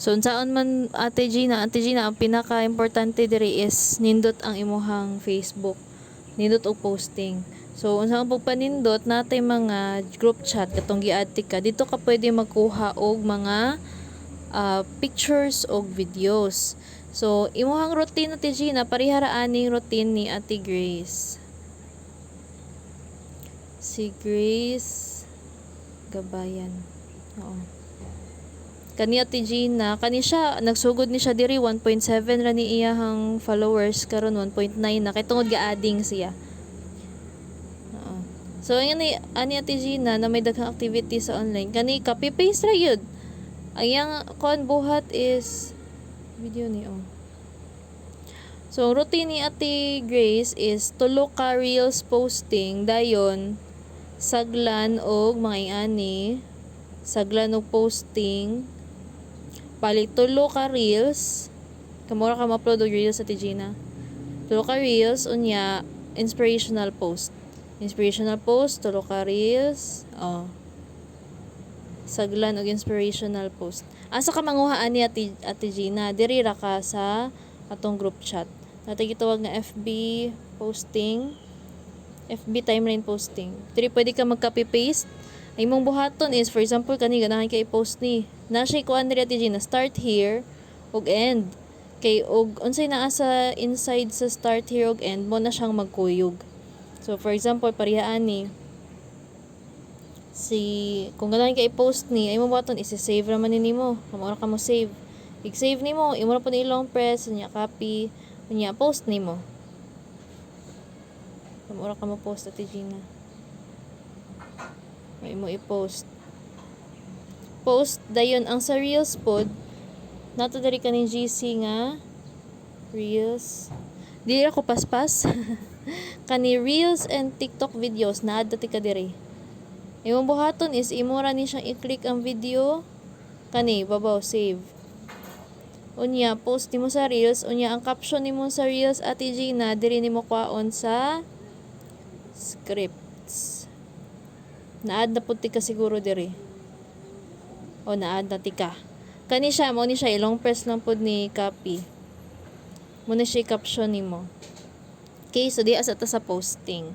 So unsaon man Ate Gina, ang pinaka-importante diri is nindot ang imuhang Facebook. Nindot og posting. So unsaon pug panindot natay mga group chat katong gi-add ka. Dito ka pwede magkuha og mga pictures og videos. So imuhang routine Ate Gina, parihara aning routine ni Ate Grace. Si Grace Gabayan. Oo. Kani Ate Gina, kani siya nagsugod ni siya diri 1.7 ra ni iyahang followers karon 1.9 na kay tungod ga-adding siya. Oo. So ani Ate Gina na may daghang activity sa online. Kani copy paste ra yun. Ang iyang kon buhat is video ni So routine ni Ate Grace is tulo ka reels posting dayon saglan og mga ani saglan og posting palit tulo ka reels kamura ka ma-upload og reels sa Gina. Tulo ka reels unya inspirational post tulo ka reels saglan og inspirational post. Asa ka manguha ani Ate Gina, diri ra ka sa atong group chat. Natay gitawag nga FB posting, FB timeline posting. Diri pwede ka mag-copy paste. Ay mong buhaton is for example kani ganahan kay post ni. Na siya kuan diri Ate Gina, start here ug end. Kay og unsay naa sa inside sa start here ug end mo na siyang magkuyog. So for example parihaan ni kung ganahan kay post ni ay mo buhaton i-save ra man nimo. Kamura ka mo save. I-save nimo, imo ra pud ilong press unya copy, unya post nimo. Kamura ka mo post Ate Gina. May mo i-post. Post dayon ang sa reels pod nato diri kaning GC nga reels. Dili ako paspas. Kani reels and TikTok videos na dati ka diri. Imong buhaton is imo ra ni siyang i-click ang video kani babaw save. Unya post nimo sa reels, unya ang caption nimo sa reels Ate Gina diri nimo kwaon sa scripts. Naad na puti ka siguro diri. O naad na tika. Kani siya mo ni siya ilong press lang pud ni copy. Mo na siya caption nimo. Okay, so di asa ta sa posting.